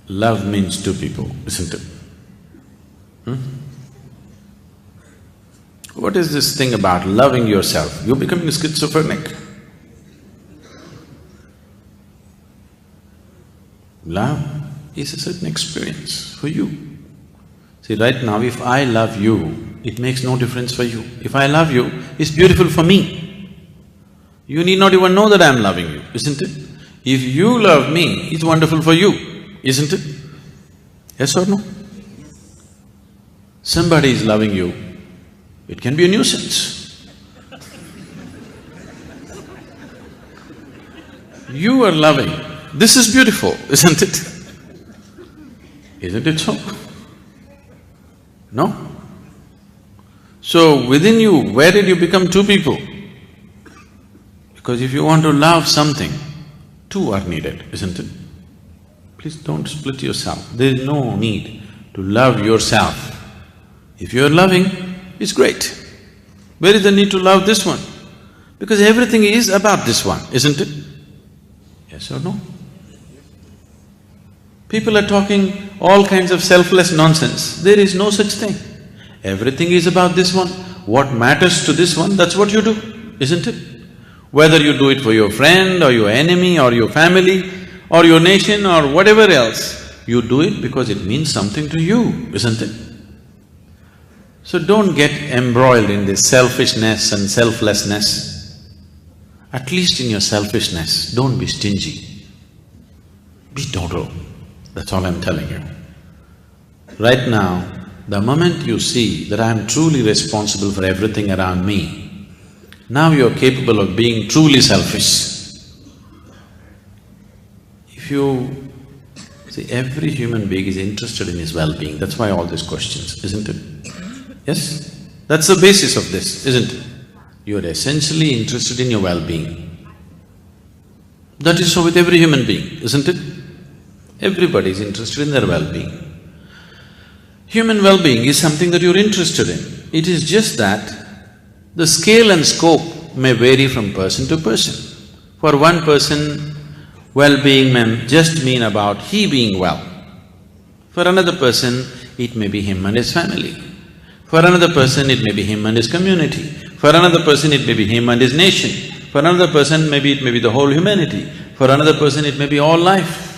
love means two people, isn't it? What is this thing about loving yourself? You're becoming schizophrenic. Love is a certain experience for you. See, right now, if I love you, it makes no difference for you. If I love you, it's beautiful for me. You need not even know that I'm loving you, isn't it? If you love me, it's wonderful for you, isn't it? Yes or no? Somebody is loving you, it can be a nuisance. You are loving, this is beautiful, isn't it? Isn't it so? No? So within you, where did you become two people? Because if you want to love something, two are needed, isn't it? Please don't split yourself. There is no need to love yourself. If you're loving, it's great. Where is the need to love this one? Because everything is about this one, isn't it? Yes or no? People are talking all kinds of selfless nonsense. There is no such thing. Everything is about this one. What matters to this one, that's what you do, isn't it? Whether you do it for your friend or your enemy or your family or your nation or whatever else, you do it because it means something to you, isn't it? So don't get embroiled in this selfishness and selflessness. At least in your selfishness, don't be stingy. Be total. That's all I'm telling you. Right now, the moment you see that I'm truly responsible for everything around me, now you're capable of being truly selfish. If you… see, every human being is interested in his well-being, that's why all these questions, isn't it? Yes? That's the basis of this, isn't it? You're essentially interested in your well-being. That is so with every human being, isn't it? Everybody is interested in their well-being. Human well-being is something that you're interested in. It is just that the scale and scope may vary from person to person. For one person, well-being may just mean about he being well. For another person, it may be him and his family. For another person, it may be him and his community. For another person, it may be him and his nation. For another person, maybe it may be the whole humanity. For another person, it may be all life.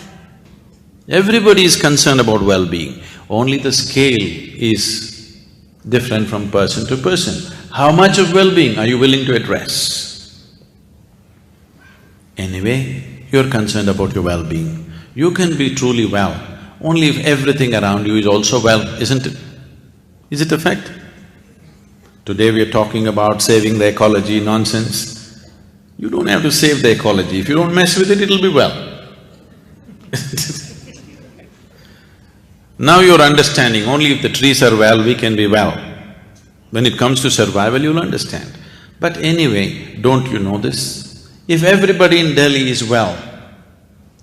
Everybody is concerned about well-being, only the scale is different from person to person. How much of well-being are you willing to address? Anyway, you're concerned about your well-being. You can be truly well only if everything around you is also well, isn't it? Is it a fact? Today we are talking about saving the ecology nonsense. You don't have to save the ecology, if you don't mess with it, it'll be well. Now you're understanding, only if the trees are well, we can be well. When it comes to survival, you'll understand. But anyway, don't you know this? If everybody in Delhi is well,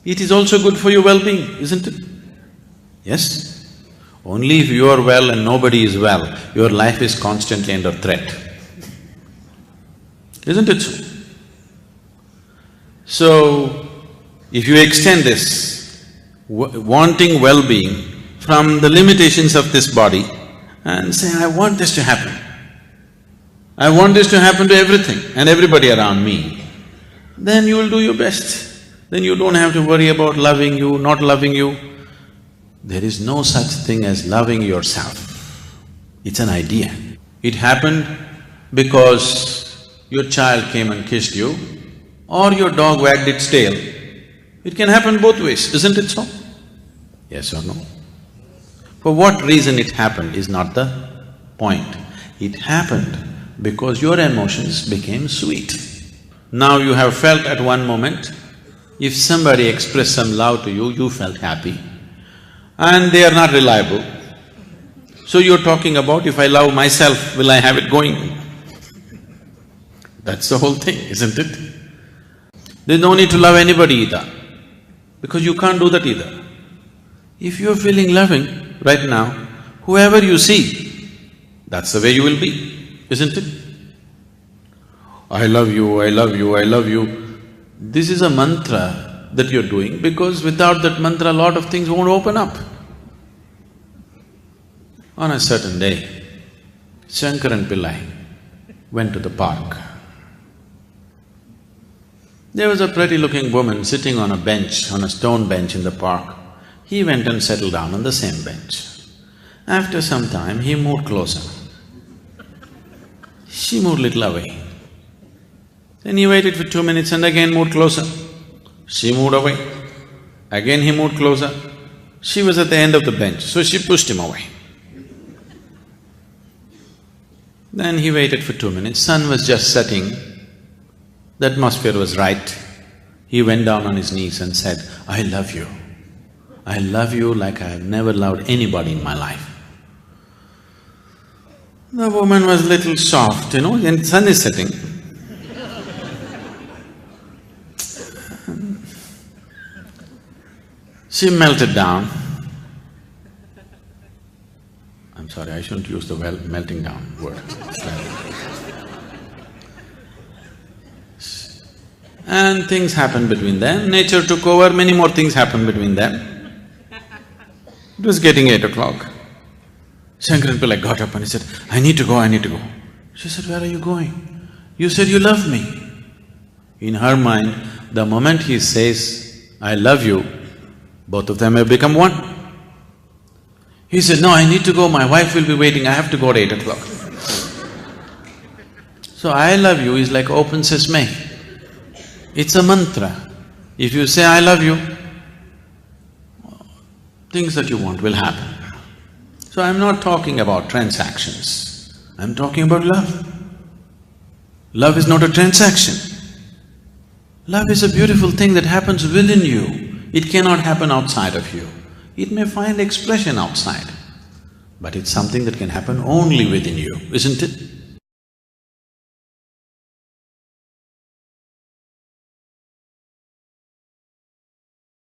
it is also good for your well-being, isn't it? Yes? Only if you are well and nobody is well, your life is constantly under threat. Isn't it so? So, if you extend this, wanting well-being from the limitations of this body and say, I want this to happen. I want this to happen to everything and everybody around me, then you will do your best. Then you don't have to worry about loving you, not loving you. There is no such thing as loving yourself. It's an idea. It happened because your child came and kissed you or your dog wagged its tail. It can happen both ways, isn't it so? Yes or no? For what reason it happened is not the point. It happened because your emotions became sweet. Now you have felt at one moment, if somebody expressed some love to you, you felt happy, and they are not reliable. So you're talking about, if I love myself, will I have it going? That's the whole thing, isn't it? There's no need to love anybody either, because you can't do that either. If you're feeling loving right now, whoever you see, that's the way you will be, isn't it? I love you, I love you, I love you. This is a mantra that you're doing, because without that mantra, a lot of things won't open up. On a certain day, Shankaran Pillai went to the park. There was a pretty-looking woman sitting on a bench, on a stone bench in the park. He went and settled down on the same bench. After some time, he moved closer. She moved little away. Then he waited for 2 minutes and again moved closer. She moved away. Again he moved closer. She was at the end of the bench, so she pushed him away. Then he waited for 2 minutes, sun was just setting, the atmosphere was right. He went down on his knees and said, "I love you. I love you like I have never loved anybody in my life." The woman was little soft, and sun is setting. She melted down. I'm sorry, I shouldn't use the melting down word. And things happened between them, nature took over, many more things happened between them. It was getting 8 o'clock. Shankaran Pillai got up and he said, "I need to go, I need to go." She said, "Where are you going? You said you love me." In her mind, the moment he says, "I love you," both of them have become one. He said, "No, I need to go, my wife will be waiting, I have to go at 8 o'clock." So, "I love you" is like open sesame. It's a mantra. If you say, "I love you," things that you want will happen. So I'm not talking about transactions, I'm talking about love. Love is not a transaction. Love is a beautiful thing that happens within you. It cannot happen outside of you. It may find expression outside, but it's something that can happen only within you, isn't it?